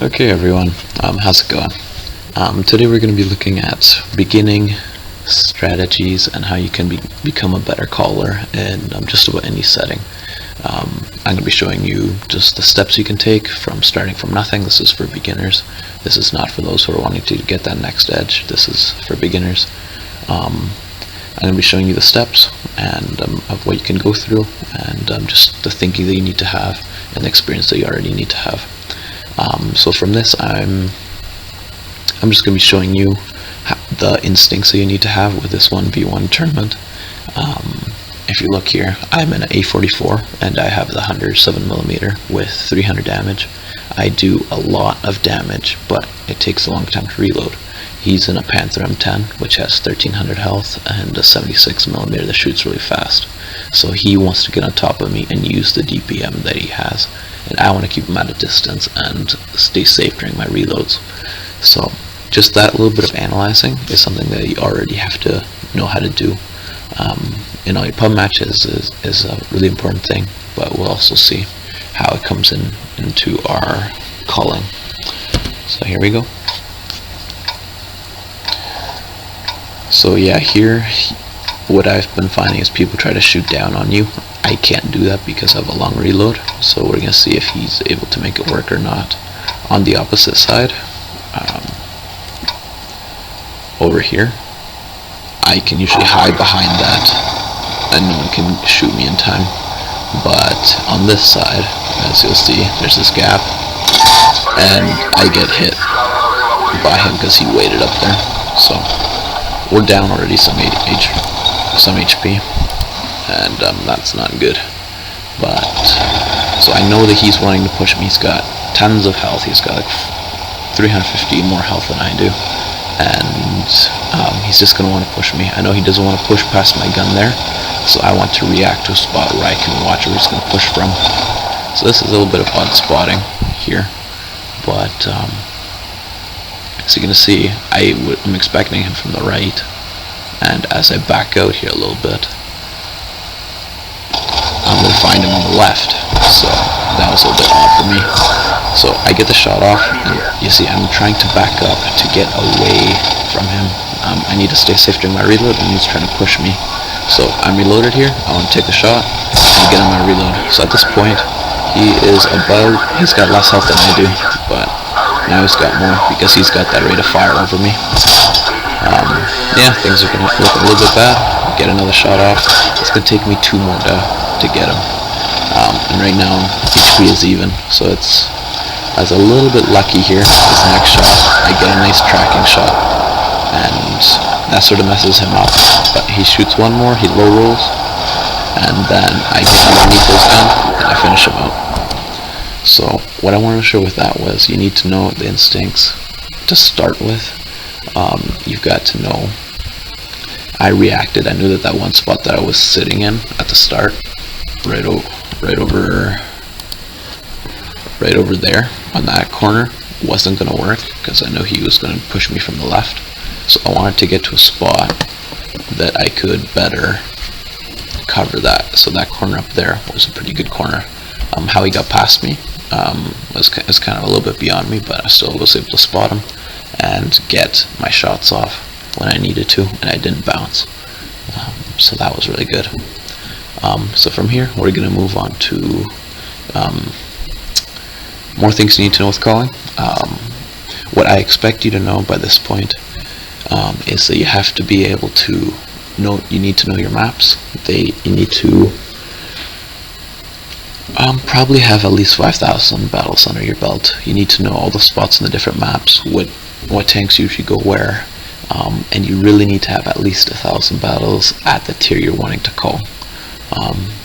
Okay everyone, how's it going? Today we're going to be looking at beginning strategies and how you can become a better caller in just about any setting. I'm going to be showing you just the steps you can take from starting from nothing. This is for beginners. This is not for those who are wanting to get that next edge. This is for beginners. I'm going to be showing you the steps and of what you can go through and just the thinking that you need to have and the experience that you already need to have. So from this, I'm just going to be showing you the instincts that you need to have with this 1v1 tournament. If you look here, I'm in an A44 and I have the 107mm with 300 damage. I do a lot of damage, but it takes a long time to reload. He's in a Panther M10, which has 1300 health and a 76mm that shoots really fast. So he wants to get on top of me and use the DPM that he has. And I want to keep him at a distance and stay safe during my reloads. So just that little bit of analyzing is something that you already have to know how to do. In all your pub matches is a really important thing, but we'll also see how it comes into our calling. So here we go. So yeah, here what I've been finding is people try to shoot down on you. I can't do that because I have a long reload, so we're going to see if he's able to make it work or not. On the opposite side, over here, I can usually hide behind that and no one can shoot me in time. But on this side, as you'll see, there's this gap and I get hit by him because he waited up there. So we're down already some HP, and that's not good. But so I know that he's wanting to push me. He's got tons of health. He's got like 350 more health than I do, and he's just gonna want to push me. I know he doesn't want to push past my gun there, so I want to react to a spot where I can watch where he's gonna push from. So this is a little bit of odd spotting here, but so you're gonna see I'm expecting him from the right, and as I back out here a little bit, I'm going to find him on the left. So that was a little bit odd for me. So I get the shot off, and you see I'm trying to back up to get away from him. I need to stay safe during my reload, and he's trying to push me. So I'm reloaded here, I want to take the shot and get on my reload. So at this point, he's got less health than I do, but now he's got more because he's got that rate of fire over me. Yeah, things are going to look a little bit bad. Get another shot off. It's going to take me 2 more to get him. And right now HP is even, so I was a little bit lucky here. This next shot, I get a nice tracking shot, and that sort of messes him up. But he shoots one more, he low rolls, and then I get underneath his gun and I finish him out. So what I wanted to show with that was you need to know the instincts to start with. You've got to know. I reacted. I knew that one spot that I was sitting in at the start, right over there on that corner, wasn't going to work because I know he was going to push me from the left. So I wanted to get to a spot that I could better cover that. So that corner up there was a pretty good corner. How he got past me was kind of a little bit beyond me, but I still was able to spot him and get my shots off when I needed to, and I didn't bounce. So that was really good. So from here, we're going to move on to more things you need to know with calling. What I expect you to know by this point is that you have to be able to know. You need to know your maps. You need to probably have at least 5,000 battles under your belt. You need to know all the spots in the different maps, what tanks usually go where, and you really need to have at least 1,000 battles at the tier you're wanting to call.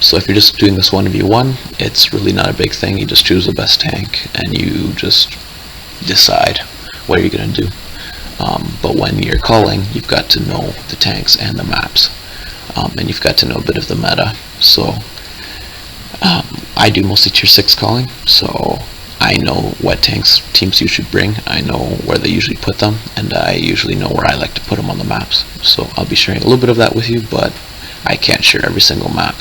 So if you're just doing this 1v1, it's really not a big thing. You just choose the best tank and you just decide what you're going to do. But when you're calling, you've got to know the tanks and the maps, and you've got to know a bit of the meta. So I do mostly tier 6 calling, so I know what teams you should bring. I know where they usually put them, and I usually know where I like to put them on the maps. So I'll be sharing a little bit of that with you, but I can't share every single map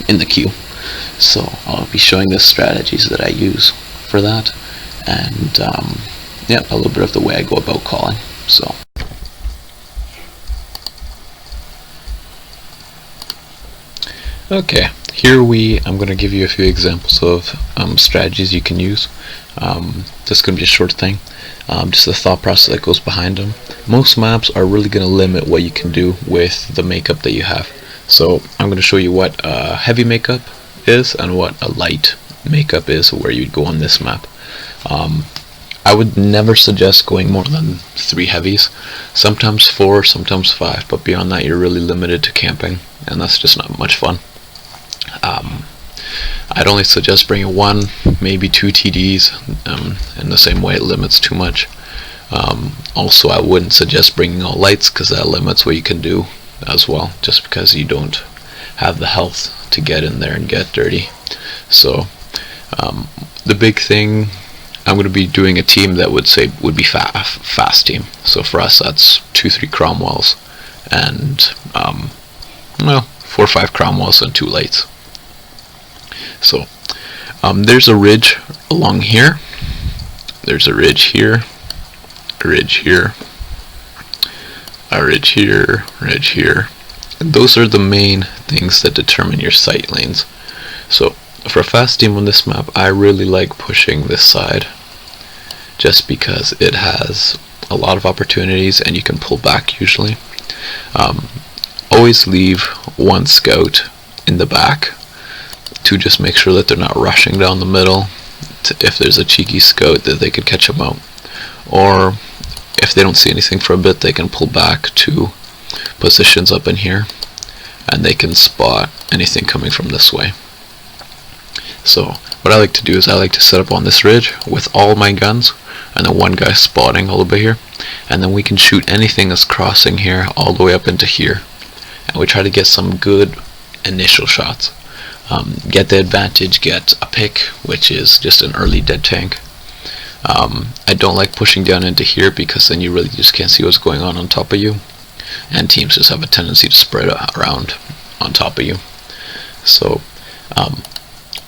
in the queue. So I'll be showing the strategies that I use for that, and yeah, a little bit of the way I go about calling. So okay, here I'm going to give you a few examples of strategies you can use. This is going to be a short thing, just the thought process that goes behind them. Most maps are really going to limit what you can do with the makeup that you have. So I'm going to show you what heavy makeup is and what a light makeup is, where you'd go on this map. I would never suggest going more than 3 heavies, sometimes 4, sometimes 5, but beyond that you're really limited to camping, and that's just not much fun. I'd only suggest bringing 1, maybe 2 TDs, in the same way it limits too much. Also, I wouldn't suggest bringing all lights, because that limits what you can do as well, just because you don't have the health to get in there and get dirty. So the big thing, I'm going to be doing a team that would be fast team. So for us, that's 2-3 Cromwells and 4 or 5 Cromwells and 2 lights. So there's a ridge along here, there's a ridge here, a ridge here, a ridge here, ridge here, and those are the main things that determine your sight lanes. So for a fast team on this map, I really like pushing this side, just because it has a lot of opportunities and you can pull back usually. Always leave 1 scout in the back to just make sure that they're not rushing down the middle, if there's a cheeky scout that they could catch them out, or if they don't see anything for a bit, they can pull back to positions up in here and they can spot anything coming from this way. So what I like to do is I like to set up on this ridge with all my guns, and then 1 guy spotting a little bit here, and then we can shoot anything that's crossing here all the way up into here, and we try to get some good initial shots. Get the advantage, get a pick, which is just an early dead tank. I don't like pushing down into here, because then you really just can't see what's going on top of you, and teams just have a tendency to spread around on top of you. So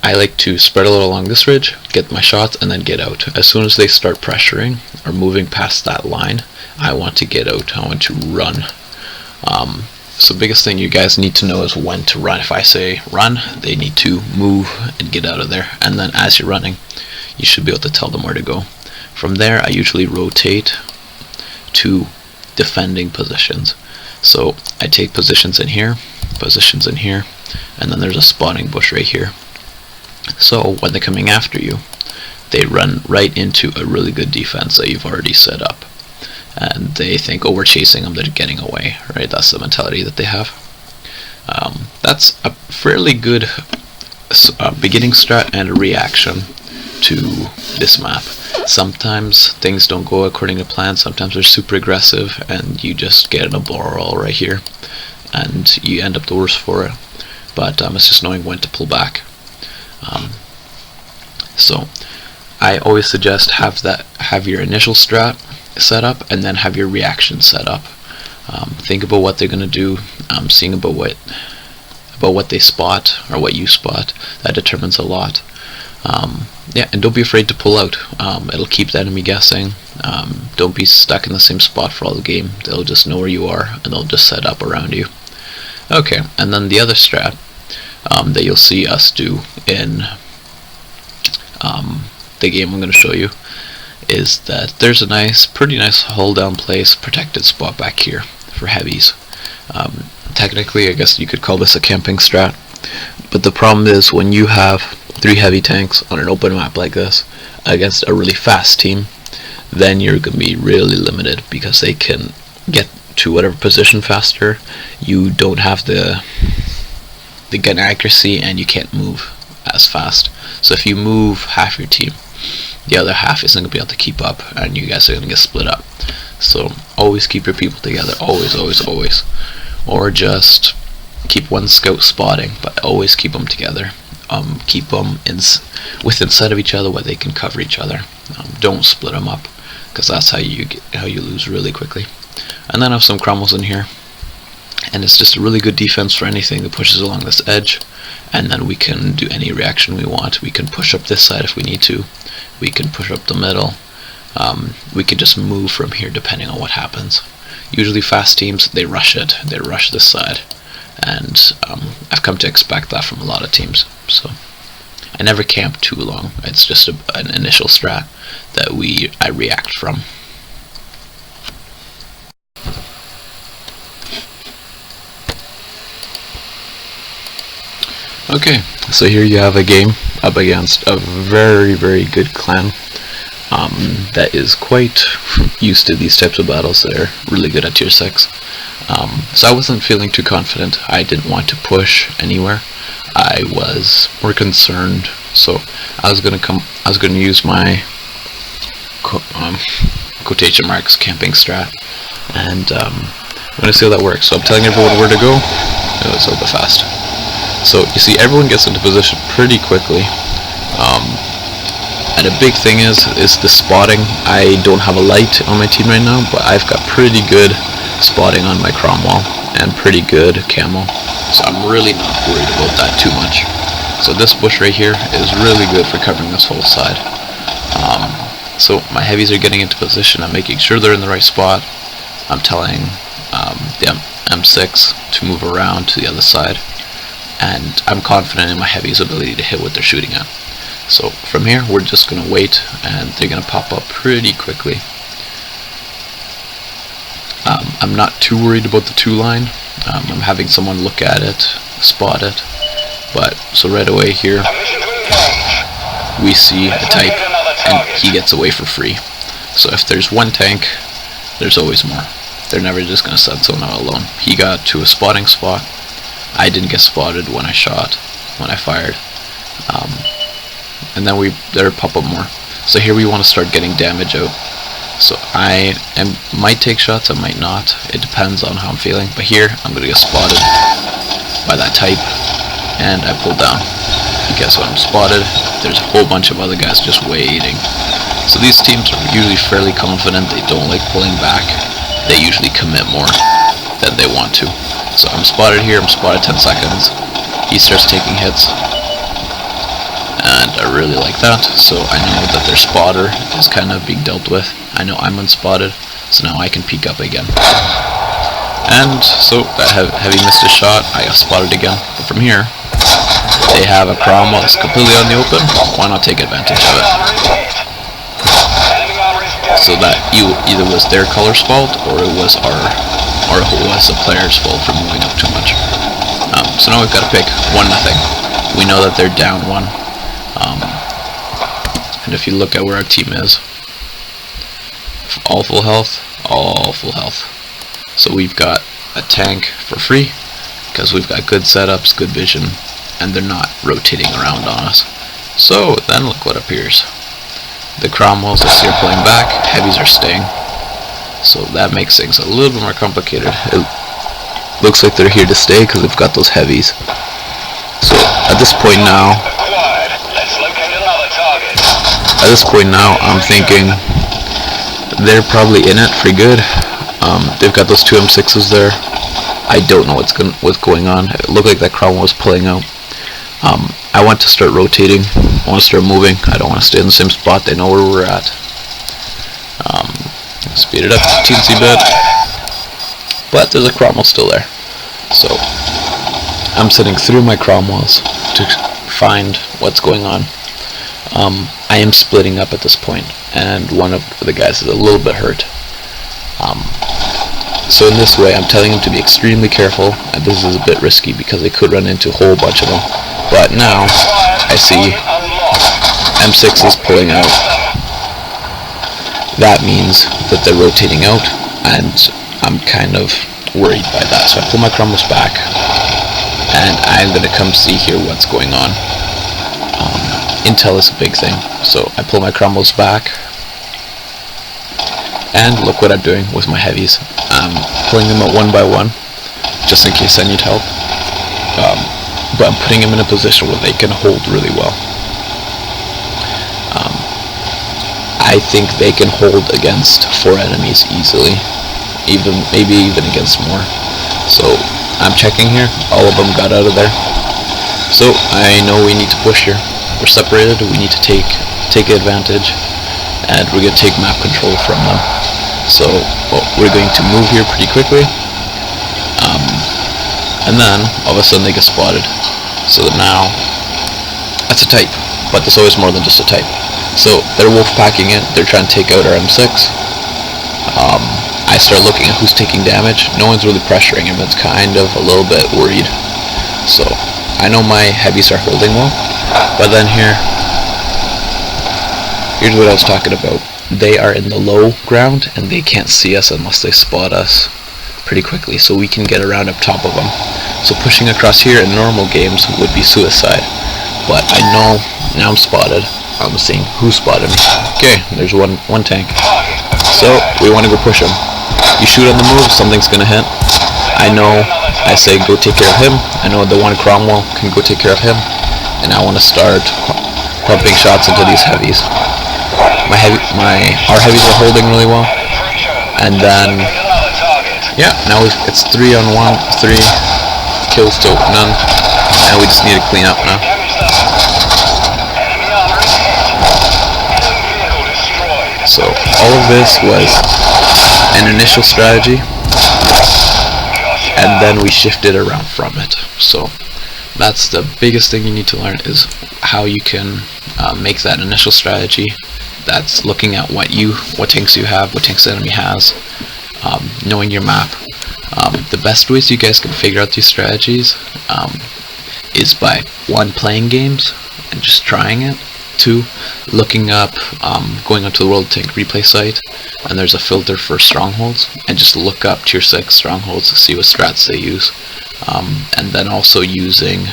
I like to spread a little along this ridge, get my shots, and then get out. As soon as they start pressuring or moving past that line, I want to get out. I want to run. So the biggest thing you guys need to know is when to run. If I say run, they need to move and get out of there. And then as you're running, you should be able to tell them where to go. From there, I usually rotate to defending positions. So I take positions in here, and then there's a spawning bush right here. So when they're coming after you, they run right into a really good defense that you've already set up, and they think, oh, we're chasing them, they're getting away, right? That's the mentality that they have. That's a fairly good beginning strat and a reaction to this map. Sometimes things don't go according to plan, sometimes they're super aggressive and you just get in a barrel right here and you end up the worse for it. But it's just knowing when to pull back. So I always suggest have your initial strat set up and then have your reaction set up. Think about what they're going to do, seeing about what they spot or what you spot. That determines a lot. Yeah, and don't be afraid to pull out. It'll keep the enemy guessing. Don't be stuck in the same spot for all the game. They'll just know where you are and they'll just set up around you. Okay, and then the other strat that you'll see us do in the game I'm going to show you is that there's a pretty nice hold down place, protected spot back here for heavies. Technically, I guess you could call this a camping strat, but the problem is when you have 3 heavy tanks on an open map like this against a really fast team, then you're going to be really limited because they can get to whatever position faster. You don't have the gun accuracy and you can't move as fast. So if you move half your team, the other half isn't going to be able to keep up and you guys are going to get split up. So always keep your people together, always, always, always. Or just keep one scout spotting, but always keep them together. Keep them inside of each other where they can cover each other. Don't split them up, because that's how you lose really quickly. And then I have some Cromwells in here, and it's just a really good defense for anything that pushes along this edge. And then we can do any reaction we want. We can push up this side if we need to, we can push up the middle. We can just move from here depending on what happens. Usually fast teams, they rush it, they rush this side, and I've come to expect that from a lot of teams. So I never camp too long. It's just an initial strat that I react from. Okay, so here you have a game up against a very, very good clan that is quite used to these types of battles. They're really good at tier 6. So I wasn't feeling too confident. I didn't want to push anywhere. I was more concerned, so I was gonna use my quotation marks camping strat, and I'm gonna see how that works. So I'm telling everyone where to go. Oh, it's a little bit fast. So you see, everyone gets into position pretty quickly, and a big thing is the spotting. I don't have a light on my team right now, but I've got pretty good spotting on my Cromwell and pretty good camo, so I'm really not worried about that too much. So this bush right here is really good for covering this whole side. So my heavies are getting into position. I'm making sure they're in the right spot. I'm telling the M6 to move around to the other side, and I'm confident in my heavies' ability to hit what they're shooting at. So from here, we're just going to wait, and they're going to pop up pretty quickly. I'm not too worried about the 2-line. I'm having someone look at it, spot it. But so right away here, we see a type, and he gets away for free. So if there's one tank, there's always more. They're never just going to send someone out alone. He got to a spotting spot. I didn't get spotted when I fired. And then there pop up more. So here we want to start getting damage out. So I might take shots, I might not. It depends on how I'm feeling. But here, I'm going to get spotted by that type, and I pull down. Because when I'm spotted, there's a whole bunch of other guys just waiting. So these teams are usually fairly confident. They don't like pulling back. They usually commit more than they want to. So I'm spotted here, I'm spotted 10 seconds. He starts taking hits, and I really like that. So I know that their spotter is kind of being dealt with. I know I'm unspotted, so now I can peek up again. And so that heavy missed a shot, I got spotted again. But from here, they have a Cromwell that's completely out in the open. Why not take advantage of it? So that either was their color's fault, or it was the player's fault for moving up too much. So now we've got to pick 1-0. We know that they're down 1. And if you look at where our team is, all full health, all full health. So we've got a tank for free, because we've got good setups, good vision, and they're not rotating around on us. So then look what appears. The Cromwells are still pulling back, heavies are staying. So that makes things a little bit more complicated. It looks like they're here to stay because they've got those heavies. So at this point now, I'm thinking they're probably in it for good. They've got those 2 M6s there. I don't know what's going on. It looked like that Cromwell was pulling out. I want to start rotating. I want to start moving. I don't want to stay in the same spot. They know where we're at. Speed it up a teensy bit. But there's a Cromwell still there. So I'm sitting through my Cromwells to find what's going on. I am splitting up at this point, and one of the guys is a little bit hurt. So in this way, I'm telling him to be extremely careful, and this is a bit risky because they could run into a whole bunch of them. But now, I see M6 is pulling out. That means that they're rotating out, and I'm kind of worried by that. So I pull my Cromwells back, and I'm going to come see here what's going on. Intel is a big thing, so I pull my Cromwells back, and look what I'm doing with my heavies. I'm pulling them out 1 by 1, just in case I need help. But I'm putting them in a position where they can hold really well. I think they can hold against 4 enemies easily, maybe even against more. So I'm checking here, all of them got out of there. So I know we need to push here. We're separated, we need to take take advantage, and we're going to take map control from them. So we're going to move here pretty quickly, and then all of a sudden they get spotted. So that now, that's a type, but there's always more than just a type. So they're wolf packing it, they're trying to take out our M6. I start looking at who's taking damage. No one's really pressuring him, it's kind of a little bit worried. So I know my heavies are holding well, but then here's what I was talking about. They are in the low ground and they can't see us unless they spot us pretty quickly, so we can get around up top of them. So pushing across here in normal games would be suicide, but I know now I'm spotted. I'm seeing who spotted me. Okay, there's one tank. So we want to go push him. You shoot on the move, something's gonna hit. I know, I say go take care of him. I know the one Cromwell can go take care of him, and I want to start pumping shots into these heavies. Our heavies are holding really well, and then yeah, now it's 3 on 1, 3 kills to none, and we just need to clean up now. So all of this was an initial strategy, and then we shifted around from it. So that's the biggest thing you need to learn, is how you can make that initial strategy. That's looking at what tanks you have, what tanks the enemy has, knowing your map. The best ways you guys can figure out these strategies is by 1, playing games and just trying it. 2, looking up, going onto the World Tank Replay site, and there's a filter for strongholds, and just look up tier 6 strongholds to see what strats they use, and then also using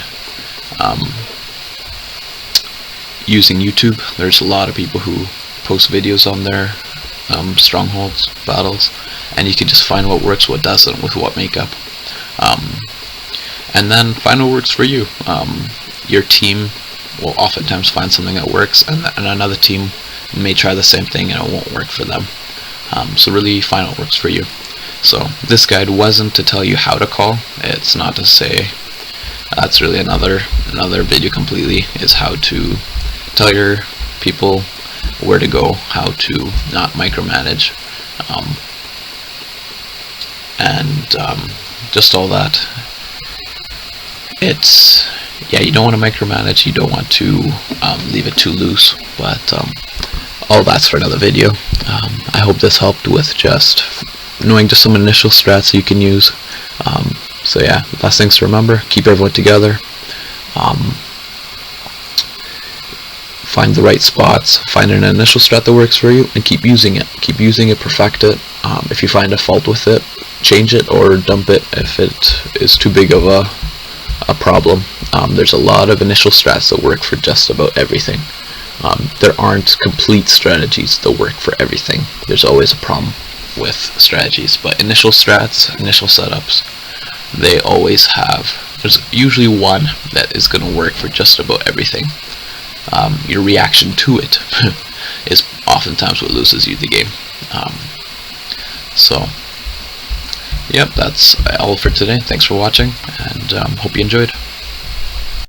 YouTube. There's a lot of people who post videos on their strongholds battles, and you can just find what works, what doesn't, with what makeup, and then find what works for you. Your team will oftentimes find something that works, and another team may try the same thing and it won't work for them. So really find what works for you. So this guide wasn't to tell you how to call. It's not to say, that's really another video completely, is how to tell your people where to go, how to not micromanage, and just all that. It's, yeah, you don't want to micromanage, you don't want to leave it too loose, but all that's for another video. I hope this helped with just knowing just some initial strats you can use. So yeah, last things to remember: keep everyone together, find the right spots, find an initial strat that works for you, and keep using it, perfect it. If you find a fault with it, change it or dump it if it is too big of a problem. There's a lot of initial strats that work for just about everything. There aren't complete strategies that work for everything. There's always a problem with strategies, but initial strats, initial setups, they always have, there's usually one that is going to work for just about everything. Your reaction to it is oftentimes what loses you the game. So yep, that's all for today. Thanks for watching, and hope you enjoyed.